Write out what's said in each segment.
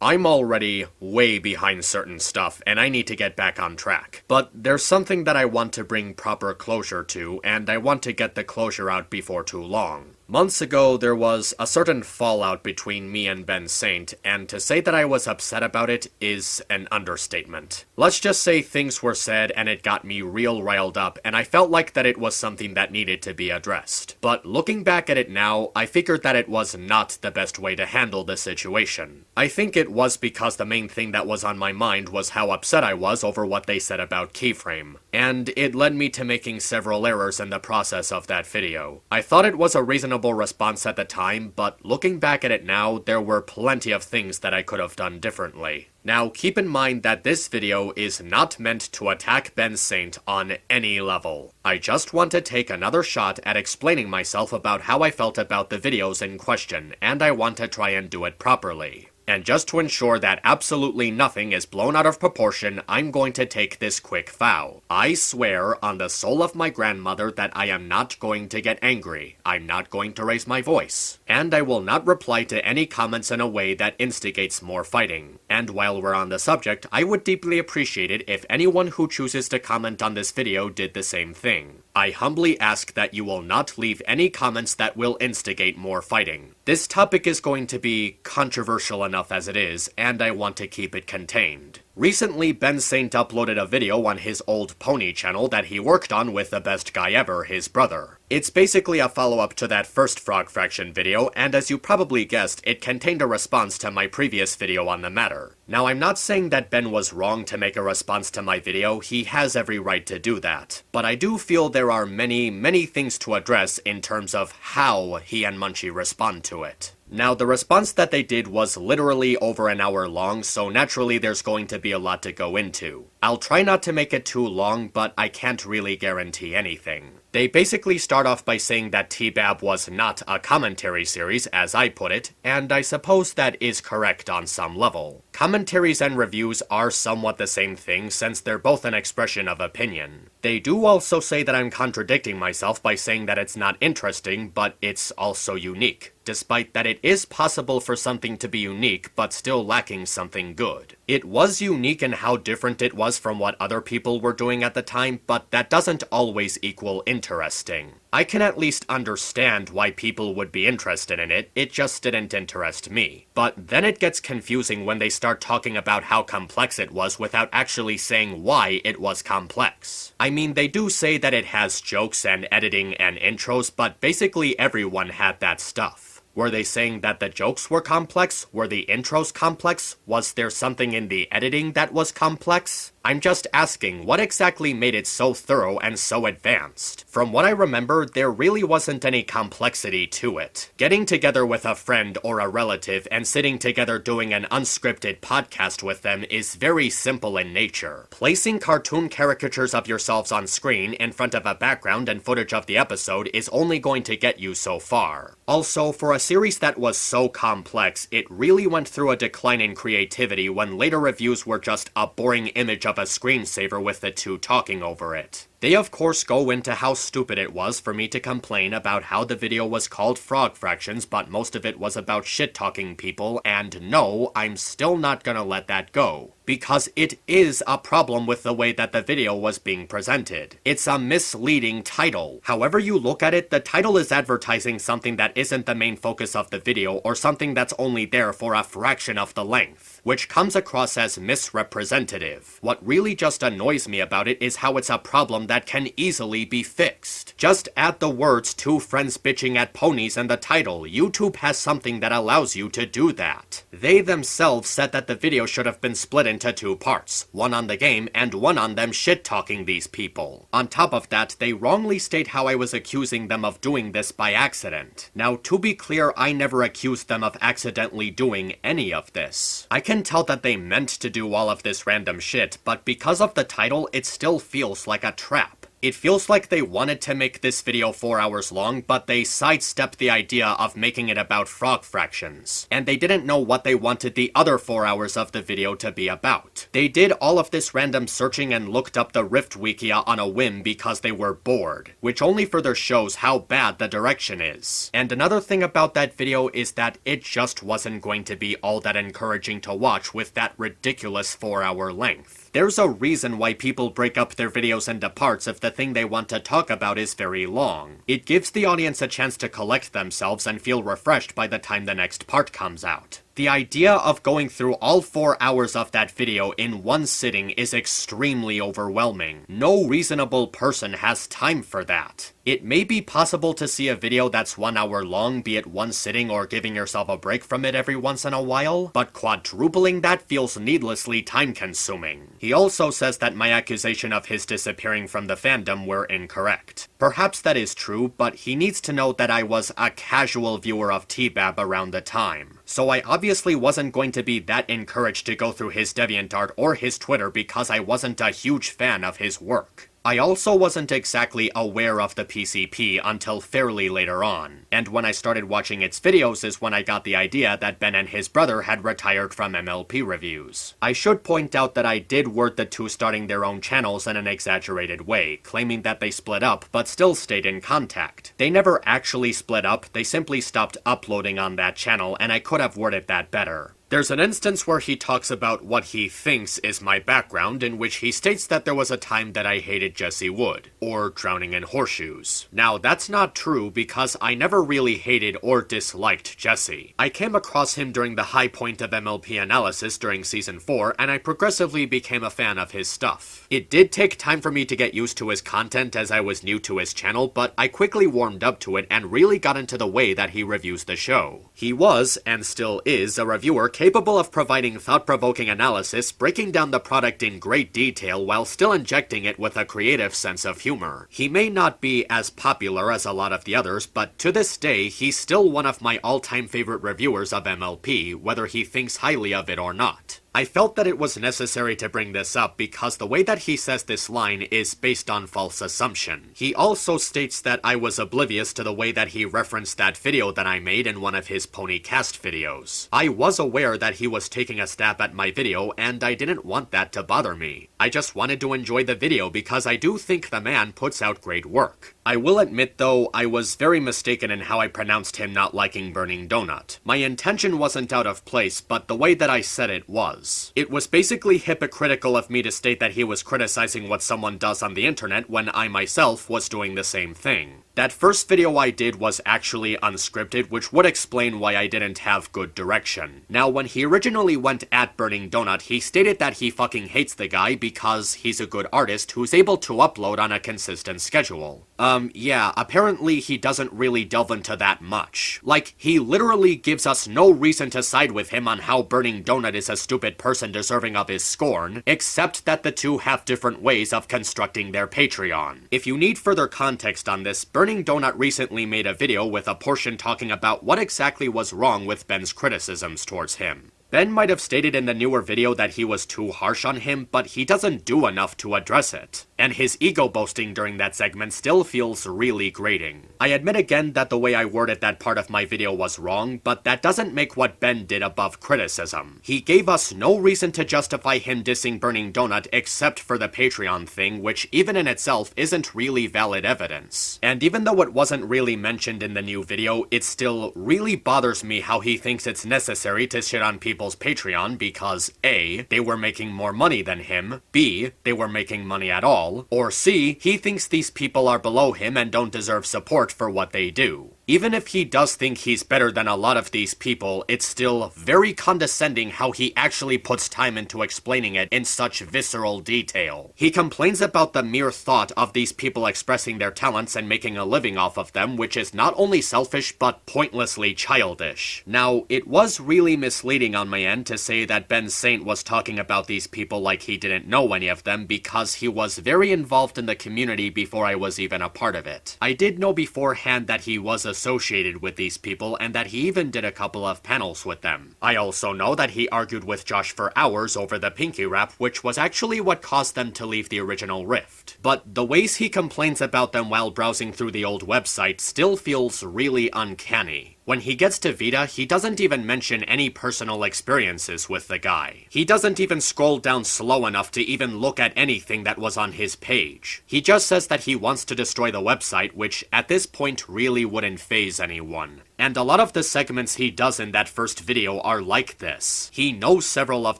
I'm already way behind certain stuff, and I need to get back on track. But there's something that I want to bring proper closure to, and I want to get the closure out before too long. Months ago, there was a certain fallout between me and Ben Saint, and to say that I was upset about it is an understatement. Let's just say things were said and it got me real riled up, and I felt like that it was something that needed to be addressed. But looking back at it now, I figured that it was not the best way to handle the situation. I think it was because the main thing that was on my mind was how upset I was over what they said about Keyframe, and it led me to making several errors in the process of that video. I thought it was a reasonable response at the time, but looking back at it now, there were plenty of things that I could have done differently. Now, keep in mind that this video is not meant to attack Ben Saint on any level. I just want to take another shot at explaining myself about how I felt about the videos in question, and I want to try and do it properly. And just to ensure that absolutely nothing is blown out of proportion, I'm going to take this quick vow. I swear on the soul of my grandmother that I am not going to get angry. I'm not going to raise my voice. And I will not reply to any comments in a way that instigates more fighting. And while we're on the subject, I would deeply appreciate it if anyone who chooses to comment on this video did the same thing. I humbly ask that you will not leave any comments that will instigate more fighting. This topic is going to be controversial enough as it is, and I want to keep it contained. Recently, Ben Saint uploaded a video on his old pony channel that he worked on with the best guy ever, his brother. It's basically a follow-up to that first Frog Fraction video, and as you probably guessed, it contained a response to my previous video on the matter. Now, I'm not saying that Ben was wrong to make a response to my video, he has every right to do that. But I do feel there are many things to address in terms of how he and Munchie respond to it. Now, the response that they did was literally over an hour long, so naturally there's going to be a lot to go into. I'll try not to make it too long, but I can't really guarantee anything. They basically start off by saying that T-Bab was not a commentary series, as I put it, and I suppose that is correct on some level. Commentaries and reviews are somewhat the same thing, since they're both an expression of opinion. They do also say that I'm contradicting myself by saying that it's not interesting, but it's also unique, despite that it is possible for something to be unique, but still lacking something good. It was unique in how different it was from what other people were doing at the time, but that doesn't always equal interesting. I can at least understand why people would be interested in it, it just didn't interest me. But then it gets confusing when they start talking about how complex it was without actually saying why it was complex. I mean, they do say that it has jokes and editing and intros, but basically everyone had that stuff. Were they saying that the jokes were complex? Were the intros complex? Was there something in the editing that was complex? I'm just asking, what exactly made it so thorough and so advanced? From what I remember, there really wasn't any complexity to it. Getting together with a friend or a relative and sitting together doing an unscripted podcast with them is very simple in nature. Placing cartoon caricatures of yourselves on screen in front of a background and footage of the episode is only going to get you so far. Also, for a series that was so complex, it really went through a decline in creativity when later reviews were just a boring image of a screensaver with the two talking over it. They of course go into how stupid it was for me to complain about how the video was called Frog Fractions, but most of it was about shit-talking people, and no, I'm still not gonna let that go. Because it is a problem with the way that the video was being presented. It's a misleading title. However you look at it, the title is advertising something that isn't the main focus of the video, or something that's only there for a fraction of the length, which comes across as misrepresentative. What really just annoys me about it is how it's a problem that can easily be fixed. Just add the words "two friends bitching at ponies" in the title. YouTube has something that allows you to do that. They themselves said that the video should have been split into two parts, one on the game and one on them shit-talking these people. On top of that, they wrongly state how I was accusing them of doing this by accident. Now, to be clear, I never accused them of accidentally doing any of this. I can tell that they meant to do all of this random shit, but because of the title, it still feels like a trap. It feels like they wanted to make this video 4 hours long, but they sidestepped the idea of making it about frog fractions. And they didn't know what they wanted the other 4 hours of the video to be about. They did all of this random searching and looked up the Rift Wikia on a whim because they were bored, which only further shows how bad the direction is. And another thing about that video is that it just wasn't going to be all that encouraging to watch with that ridiculous 4-hour length. There's a reason why people break up their videos into parts if the thing they want to talk about is very long. It gives the audience a chance to collect themselves and feel refreshed by the time the next part comes out. The idea of going through all 4 hours of that video in one sitting is extremely overwhelming. No reasonable person has time for that. It may be possible to see a video that's 1 hour long, be it one sitting or giving yourself a break from it every once in a while, but quadrupling that feels needlessly time-consuming. He also says that my accusation of his disappearing from the fandom were incorrect. Perhaps that is true, but he needs to know that I was a casual viewer of T-Bab around the time. So I obviously wasn't going to be that encouraged to go through his DeviantArt or his Twitter because I wasn't a huge fan of his work. I also wasn't exactly aware of the PCP until fairly later on, and when I started watching its videos is when I got the idea that Ben and his brother had retired from MLP reviews. I should point out that I did word the two starting their own channels in an exaggerated way, claiming that they split up but still stayed in contact. They never actually split up, they simply stopped uploading on that channel, and I could have worded that better. There's an instance where he talks about what he thinks is my background, in which he states that there was a time that I hated Jesse Wood, or drowning in horseshoes. Now, that's not true because I never really hated or disliked Jesse. I came across him during the high point of MLP analysis during Season 4, and I progressively became a fan of his stuff. It did take time for me to get used to his content as I was new to his channel, but I quickly warmed up to it and really got into the way that he reviews the show. He was, and still is, a reviewer capable of providing thought-provoking analysis, breaking down the product in great detail while still injecting it with a creative sense of humor. He may not be as popular as a lot of the others, but to this day, he's still one of my all-time favorite reviewers of MLP, whether he thinks highly of it or not. I felt that it was necessary to bring this up because the way that he says this line is based on false assumption. He also states that I was oblivious to the way that he referenced that video that I made in one of his Pony Cast videos. I was aware that he was taking a stab at my video, and I didn't want that to bother me. I just wanted to enjoy the video because I do think the man puts out great work. I will admit though, I was very mistaken in how I pronounced him not liking Burning Donut. My intention wasn't out of place, but the way that I said it was. It was basically hypocritical of me to state that he was criticizing what someone does on the internet when I myself was doing the same thing. That first video I did was actually unscripted, which would explain why I didn't have good direction. Now, when he originally went at Burning Donut, he stated that he fucking hates the guy because he's a good artist who's able to upload on a consistent schedule. Yeah, apparently he doesn't really delve into that much. Like, he literally gives us no reason to side with him on how Burning Donut is a stupid person deserving of his scorn, except that the two have different ways of constructing their Patreon. If you need further context on this, Burning Donut recently made a video with a portion talking about what exactly was wrong with Ben's criticisms towards him. Ben might have stated in the newer video that he was too harsh on him, but he doesn't do enough to address it. And his ego boasting during that segment still feels really grating. I admit again that the way I worded that part of my video was wrong, but that doesn't make what Ben did above criticism. He gave us no reason to justify him dissing Burning Donut except for the Patreon thing, which even in itself isn't really valid evidence. And even though it wasn't really mentioned in the new video, it still really bothers me how he thinks it's necessary to shit on people's Patreon because A, they were making more money than him, B, they were making money at all, or C, he thinks these people are below him and don't deserve support for what they do. Even if he does think he's better than a lot of these people, it's still very condescending how he actually puts time into explaining it in such visceral detail. He complains about the mere thought of these people expressing their talents and making a living off of them, which is not only selfish but pointlessly childish. Now, it was really misleading on my end to say that Ben Saint was talking about these people like he didn't know any of them because he was very involved in the community before I was even a part of it. I did know beforehand that he was a associated with these people and that he even did a couple of panels with them. I also know that he argued with Josh for hours over the Pinky rap, which was actually what caused them to leave the original Rift. But the ways he complains about them while browsing through the old website still feels really uncanny. When he gets to Vita, he doesn't even mention any personal experiences with the guy. He doesn't even scroll down slow enough to even look at anything that was on his page. He just says that he wants to destroy the website, which at this point really wouldn't faze anyone. And a lot of the segments he does in that first video are like this. He knows several of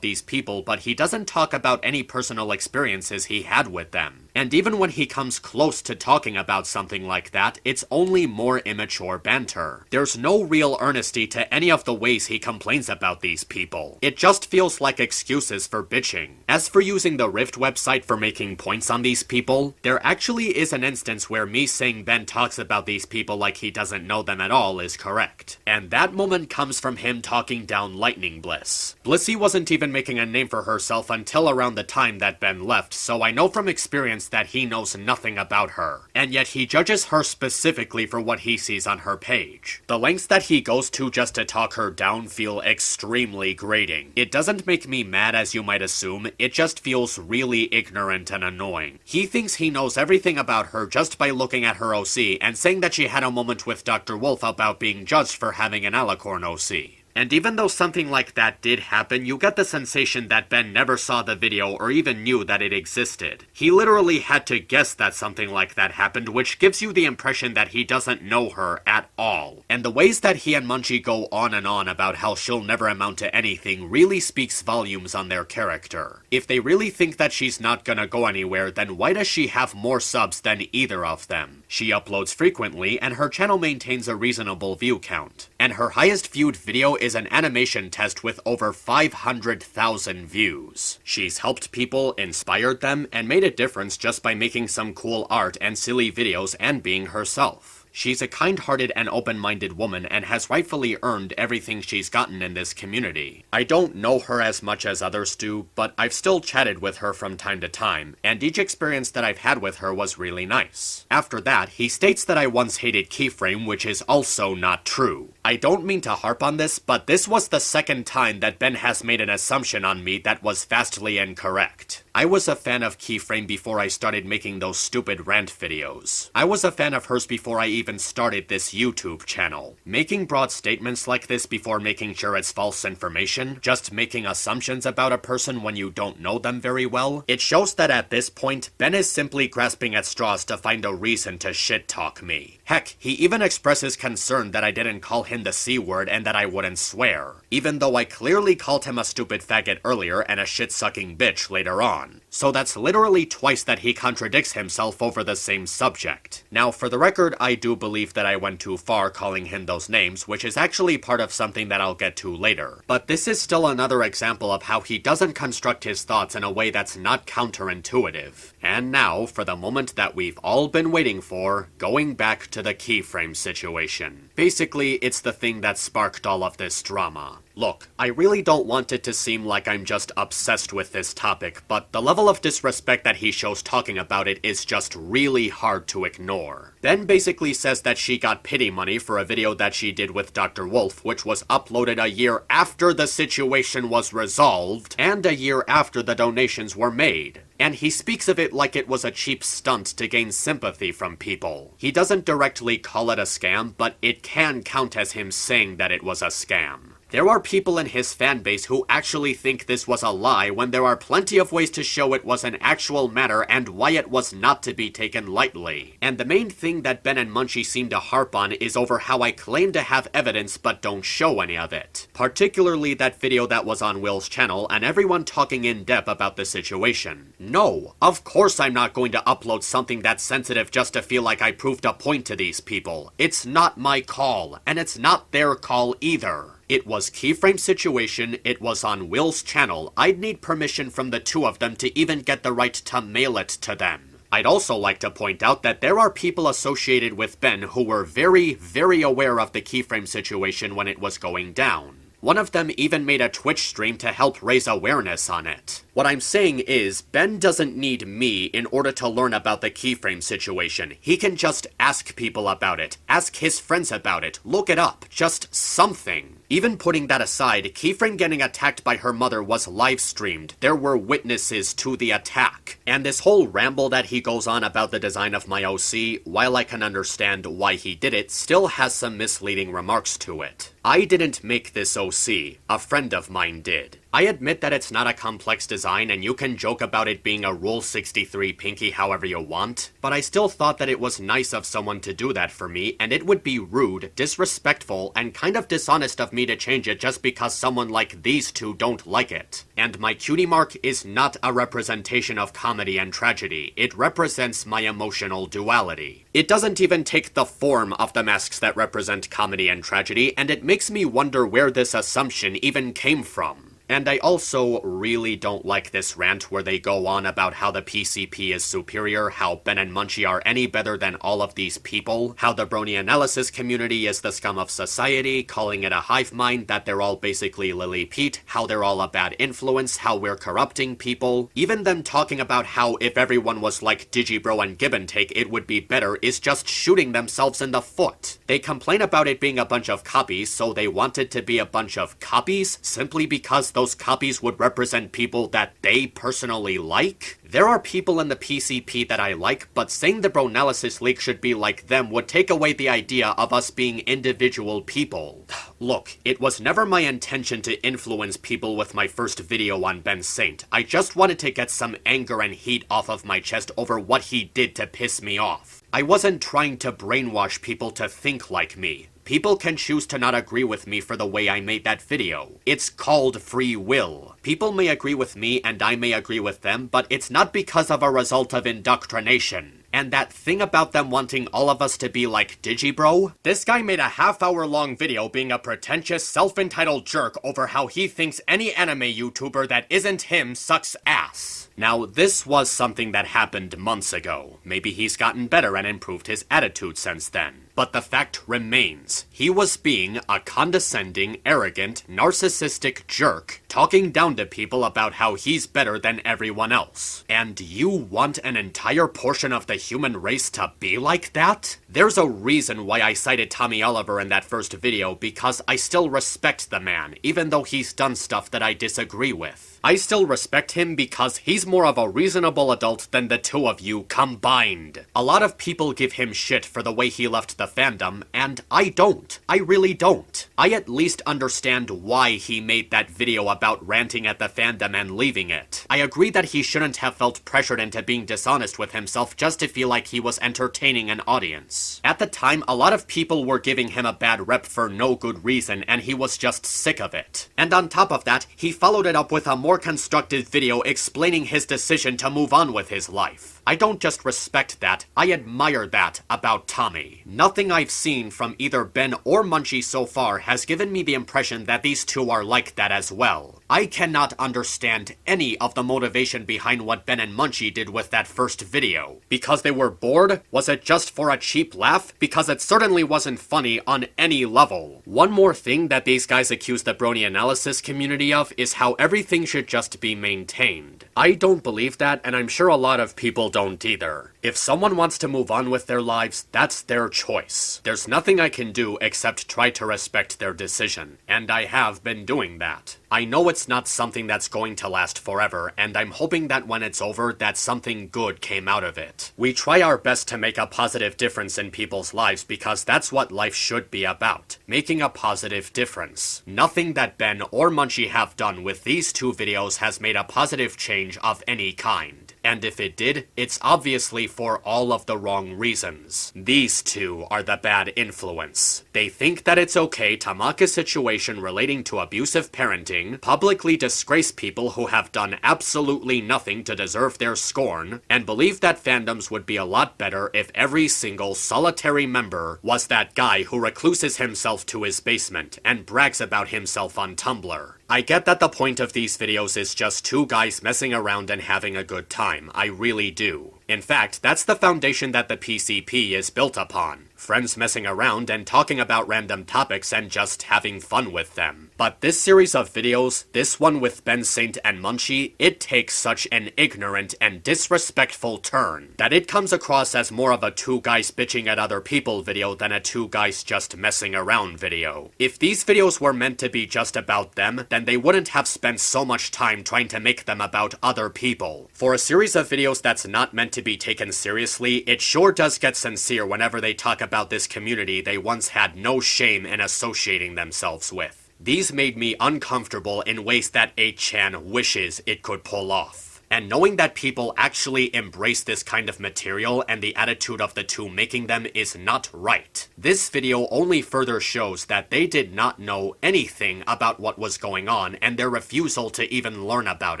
these people, but he doesn't talk about any personal experiences he had with them. And even when he comes close to talking about something like that, it's only more immature banter. There's no real earnesty to any of the ways he complains about these people. It just feels like excuses for bitching. As for using the Rift website for making points on these people, there actually is an instance where me saying Ben talks about these people like he doesn't know them at all is correct. And that moment comes from him talking down Lightning Bliss. Blissey wasn't even making a name for herself until around the time that Ben left, so I know from experience that he knows nothing about her. And yet he judges her specifically for what he sees on her page. The lengths that he goes to just to talk her down feel extremely grating. It doesn't make me mad as you might assume, it just feels really ignorant and annoying. He thinks he knows everything about her just by looking at her OC and saying that she had a moment with Dr. Wolf about being judged for having an alicorn OC. And even though something like that did happen, you get the sensation that Ben never saw the video or even knew that it existed. He literally had to guess that something like that happened, which gives you the impression that he doesn't know her at all. And the ways that he and Munchie go on and on about how she'll never amount to anything really speaks volumes on their character. If they really think that she's not gonna go anywhere, then why does she have more subs than either of them? She uploads frequently, and her channel maintains a reasonable view count. And her highest viewed video is an animation test with over 500,000 views. She's helped people, inspired them, and made a difference just by making some cool art and silly videos and being herself. She's a kind-hearted and open-minded woman and has rightfully earned everything she's gotten in this community. I don't know her as much as others do, but I've still chatted with her from time to time, and each experience that I've had with her was really nice. After that, he states that I once hated Keyframe, which is also not true. I don't mean to harp on this, but this was the second time that Ben has made an assumption on me that was vastly incorrect. I was a fan of Keyframe before I started making those stupid rant videos. I was a fan of hers before I even started this YouTube channel. Making broad statements like this before making sure it's false information, just making assumptions about a person when you don't know them very well, it shows that at this point, Ben is simply grasping at straws to find a reason to shit-talk me. Heck, he even expresses concern that I didn't call him the C word and that I wouldn't swear, even though I clearly called him a stupid faggot earlier and a shit-sucking bitch later on. So that's literally twice that he contradicts himself over the same subject. Now, for the record, I do believe that I went too far calling him those names, which is actually part of something that I'll get to later. But this is still another example of how he doesn't construct his thoughts in a way that's not counterintuitive. And now, for the moment that we've all been waiting for, going back to the Keyframe situation. Basically, it's the thing that sparked all of this drama. Look, I really don't want it to seem like I'm just obsessed with this topic, but the level of disrespect that he shows talking about it is just really hard to ignore. Ben basically says that she got pity money for a video that she did with Dr. Wolf, which was uploaded a year after the situation was resolved, and a year after the donations were made. And he speaks of it like it was a cheap stunt to gain sympathy from people. He doesn't directly call it a scam, but it can count as him saying that it was a scam. There are people in his fanbase who actually think this was a lie when there are plenty of ways to show it was an actual matter and why it was not to be taken lightly. And the main thing that Ben and Munchie seem to harp on is over how I claim to have evidence but don't show any of it. Particularly that video that was on Will's channel and everyone talking in depth about the situation. No, of course I'm not going to upload something that's sensitive just to feel like I proved a point to these people. It's not my call, and it's not their call either. It was Keyframe's situation, it was on Will's channel. I'd need permission from the two of them to even get the right to mail it to them. I'd also like to point out that there are people associated with Ben who were very, very aware of the Keyframe situation when it was going down. One of them even made a Twitch stream to help raise awareness on it. What I'm saying is, Ben doesn't need me in order to learn about the keyframe situation. He can just ask people about it, ask his friends about it, look it up, just something. Even putting that aside, Keyframe getting attacked by her mother was live-streamed. There were witnesses to the attack. And this whole ramble that he goes on about the design of my OC, while I can understand why he did it, still has some misleading remarks to it. I didn't make this OC. A friend of mine did. I admit that it's not a complex design and you can joke about it being a Rule 63 pinky however you want, but I still thought that it was nice of someone to do that for me, and it would be rude, disrespectful, and kind of dishonest of me to change it just because someone like these two don't like it. And my cutie mark is not a representation of comedy and tragedy. It represents my emotional duality. It doesn't even take the form of the masks that represent comedy and tragedy, and it makes me wonder where this assumption even came from. And I also really don't like this rant where they go on about how the PCP is superior, how Ben and Munchie are any better than all of these people, how the Brony analysis community is the scum of society, calling it a hive mind, that they're all basically Lily Pete, how they're all a bad influence, how we're corrupting people. Even them talking about how if everyone was like Digibro and Give and Take it would be better is just shooting themselves in the foot. They complain about it being a bunch of copies, so they want it to be a bunch of copies simply because those copies would represent people that they personally like? There are people in the PCP that I like, but saying the Bronalysis League should be like them would take away the idea of us being individual people. Look, it was never my intention to influence people with my first video on Ben Saint. I just wanted to get some anger and heat off of my chest over what he did to piss me off. I wasn't trying to brainwash people to think like me. People can choose to not agree with me for the way I made that video. It's called free will. People may agree with me and I may agree with them, but it's not because of a result of indoctrination. And that thing about them wanting all of us to be like Digibro? This guy made a half-hour-long video being a pretentious, self-entitled jerk over how he thinks any anime YouTuber that isn't him sucks ass. Now, this was something that happened months ago. Maybe he's gotten better and improved his attitude since then. But the fact remains, he was being a condescending, arrogant, narcissistic jerk, talking down to people about how he's better than everyone else. And you want an entire portion of the human race to be like that? There's a reason why I cited Tommy Oliver in that first video, because I still respect the man, even though he's done stuff that I disagree with. I still respect him because he's more of a reasonable adult than the two of you combined. A lot of people give him shit for the way he left the fandom, and I don't. I really don't. I at least understand why he made that video about ranting at the fandom and leaving it. I agree that he shouldn't have felt pressured into being dishonest with himself just to feel like he was entertaining an audience. At the time, a lot of people were giving him a bad rep for no good reason, and he was just sick of it. And on top of that, he followed it up with a more constructive video explaining his decision to move on with his life. I don't just respect that, I admire that about Tommy. Nothing I've seen from either Ben or Munchie so far has given me the impression that these two are like that as well. I cannot understand any of the motivation behind what Ben and Munchie did with that first video. Because they were bored? Was it just for a cheap laugh? Because it certainly wasn't funny on any level. One more thing that these guys accuse the Brony analysis community of is how everything should just be maintained. I don't believe that, and I'm sure a lot of people don't either. If someone wants to move on with their lives, that's their choice. There's nothing I can do except try to respect their decision, and I have been doing that. I know it's not something that's going to last forever, and I'm hoping that when it's over, that something good came out of it. We try our best to make a positive difference in people's lives because that's what life should be about. Making a positive difference. Nothing that Ben or Munchie have done with these two videos has made a positive change of any kind. And if it did, it's obviously for all of the wrong reasons. These two are the bad influence. They think that it's okay to mock a situation relating to abusive parenting, publicly disgrace people who have done absolutely nothing to deserve their scorn, and believe that fandoms would be a lot better if every single solitary member was that guy who recluses himself to his basement and brags about himself on Tumblr. I get that the point of these videos is just two guys messing around and having a good time. I really do. In fact, that's the foundation that the PCP is built upon. Friends messing around and talking about random topics and just having fun with them. But this series of videos, this one with Ben Saint and Munchie, it takes such an ignorant and disrespectful turn that it comes across as more of a two guys bitching at other people video than a two guys just messing around video. If these videos were meant to be just about them, then they wouldn't have spent so much time trying to make them about other people. For a series of videos that's not meant to be taken seriously, it sure does get sincere whenever they talk about this community they once had no shame in associating themselves with. These made me uncomfortable in ways that 8chan wishes it could pull off. And knowing that people actually embrace this kind of material and the attitude of the two making them is not right. This video only further shows that they did not know anything about what was going on and their refusal to even learn about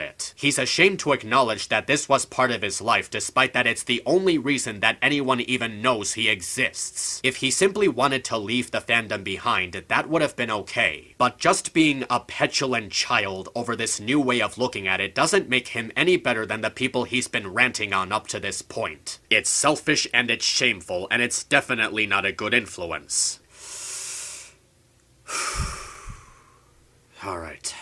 it. He's ashamed to acknowledge that this was part of his life despite that it's the only reason that anyone even knows he exists. If he simply wanted to leave the fandom behind, that would have been okay. But just being a petulant child over this new way of looking at it doesn't make him any better than the people he's been ranting on up to this point. It's selfish and it's shameful, and it's definitely not a good influence. Alright.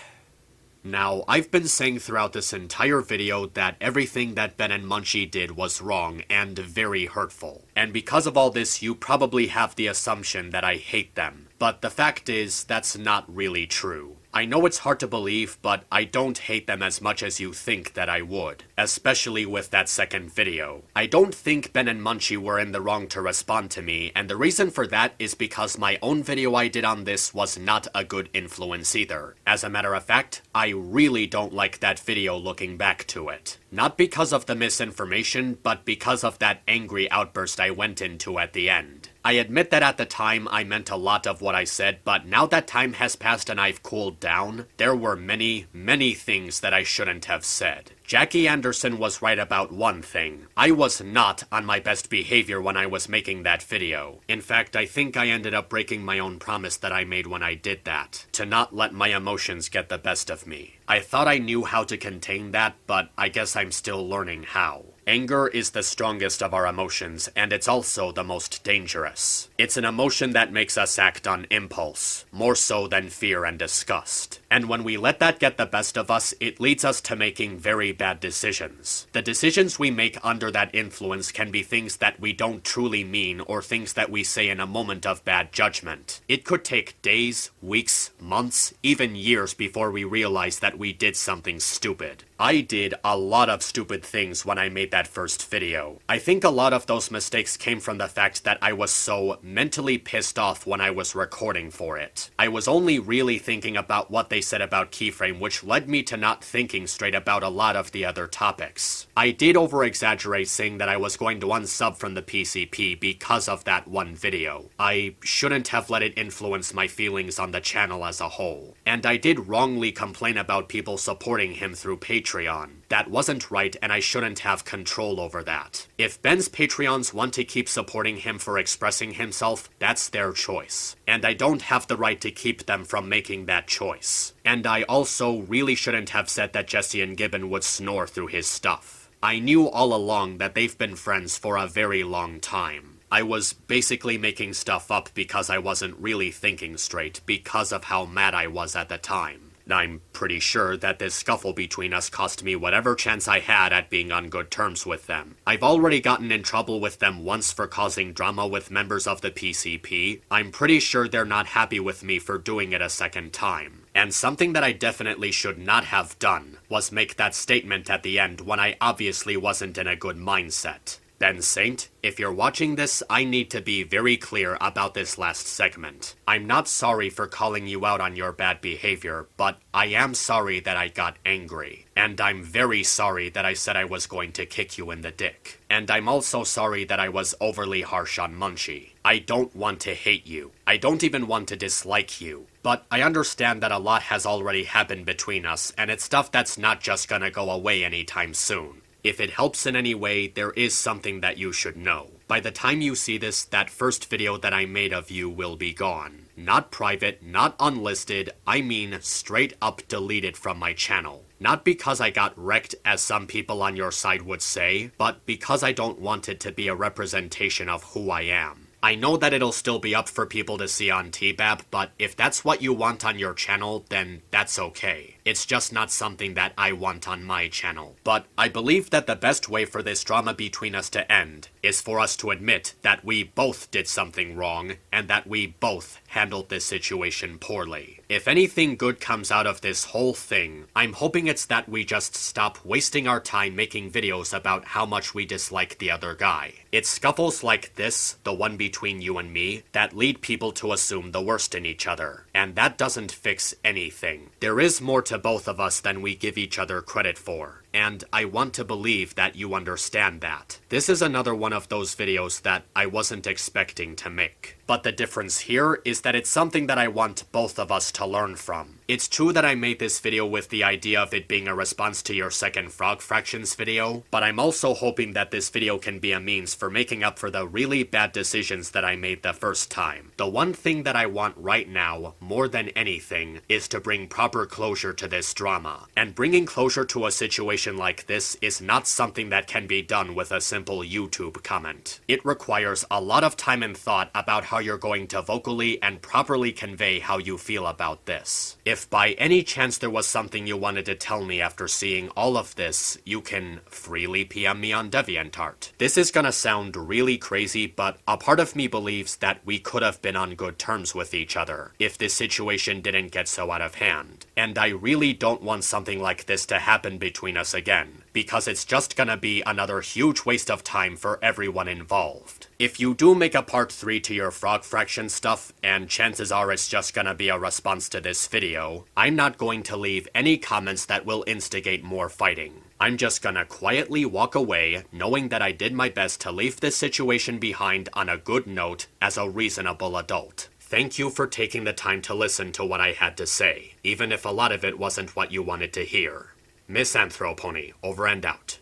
Now, I've been saying throughout this entire video that everything that Ben and Munchie did was wrong and very hurtful. And because of all this, you probably have the assumption that I hate them. But the fact is, that's not really true. I know it's hard to believe, but I don't hate them as much as you think that I would. Especially with that second video. I don't think Ben and Munchie were in the wrong to respond to me, and the reason for that is because my own video I did on this was not a good influence either. As a matter of fact, I really don't like that video looking back to it. Not because of the misinformation, but because of that angry outburst I went into at the end. I admit that at the time I meant a lot of what I said, but now that time has passed and I've cooled down, there were many, many things that I shouldn't have said. Jackie Anderson was right about one thing. I was not on my best behavior when I was making that video. In fact, I think I ended up breaking my own promise that I made when I did that, to not let my emotions get the best of me. I thought I knew how to contain that, but I guess I'm still learning how. Anger is the strongest of our emotions, and it's also the most dangerous. It's an emotion that makes us act on impulse, more so than fear and disgust. And when we let that get the best of us, it leads us to making very bad decisions. The decisions we make under that influence can be things that we don't truly mean or things that we say in a moment of bad judgment. It could take days, weeks, months, even years before we realize that we did something stupid. I did a lot of stupid things when I made that first video. I think a lot of those mistakes came from the fact that I was so mentally pissed off when I was recording for it. I was only really thinking about what they said about Keyframe, which led me to not thinking straight about a lot of the other topics. I did over-exaggerate saying that I was going to unsub from the PCP because of that one video. I shouldn't have let it influence my feelings on the channel as a whole. And I did wrongly complain about people supporting him through Patreon. That wasn't right, and I shouldn't have control over that. If Ben's Patreons want to keep supporting him for expressing himself, that's their choice. And I don't have the right to keep them from making that choice. And I also really shouldn't have said that Jesse and Gibbon would snore through his stuff. I knew all along that they've been friends for a very long time. I was basically making stuff up because I wasn't really thinking straight because of how mad I was at the time. I'm pretty sure that this scuffle between us cost me whatever chance I had at being on good terms with them. I've already gotten in trouble with them once for causing drama with members of the PCP. I'm pretty sure they're not happy with me for doing it a second time. And something that I definitely should not have done was make that statement at the end when I obviously wasn't in a good mindset. Ben Saint, if you're watching this, I need to be very clear about this last segment. I'm not sorry for calling you out on your bad behavior, but I am sorry that I got angry. And I'm very sorry that I said I was going to kick you in the dick. And I'm also sorry that I was overly harsh on Munchie. I don't want to hate you. I don't even want to dislike you. But I understand that a lot has already happened between us, and it's stuff that's not just gonna go away anytime soon. If it helps in any way, there is something that you should know. By the time you see this, that first video that I made of you will be gone. Not private, not unlisted, I mean straight up deleted from my channel. Not because I got wrecked as some people on your side would say, but because I don't want it to be a representation of who I am. I know that it'll still be up for people to see on TBAB, but if that's what you want on your channel, then that's okay. It's just not something that I want on my channel. But I believe that the best way for this drama between us to end is for us to admit that we both did something wrong and that we both handled this situation poorly. If anything good comes out of this whole thing, I'm hoping it's that we just stop wasting our time making videos about how much we dislike the other guy. It's scuffles like this, the one between you and me, that lead people to assume the worst in each other. And that doesn't fix anything. There is more to both of us than we give each other credit for. And I want to believe that you understand that. This is another one of those videos that I wasn't expecting to make. But the difference here is that it's something that I want both of us to learn from. It's true that I made this video with the idea of it being a response to your second Frog Fractions video, but I'm also hoping that this video can be a means for making up for the really bad decisions that I made the first time. The one thing that I want right now, more than anything, is to bring proper closure to this drama. And bringing closure to a situation like this is not something that can be done with a simple YouTube comment. It requires a lot of time and thought about how you're going to vocally and properly convey how you feel about this. If by any chance there was something you wanted to tell me after seeing all of this, you can freely PM me on DeviantArt. This is gonna sound really crazy, but a part of me believes that we could have been on good terms with each other if this situation didn't get so out of hand. And I really don't want something like this to happen between us again, because it's just gonna be another huge waste of time for everyone involved. If you do make a part 3 to your Frog Fraction stuff, and chances are it's just gonna be a response to this video, I'm not going to leave any comments that will instigate more fighting. I'm just gonna quietly walk away, knowing that I did my best to leave this situation behind on a good note as a reasonable adult. Thank you for taking the time to listen to what I had to say, even if a lot of it wasn't what you wanted to hear. MisAnthro Pony, over and out.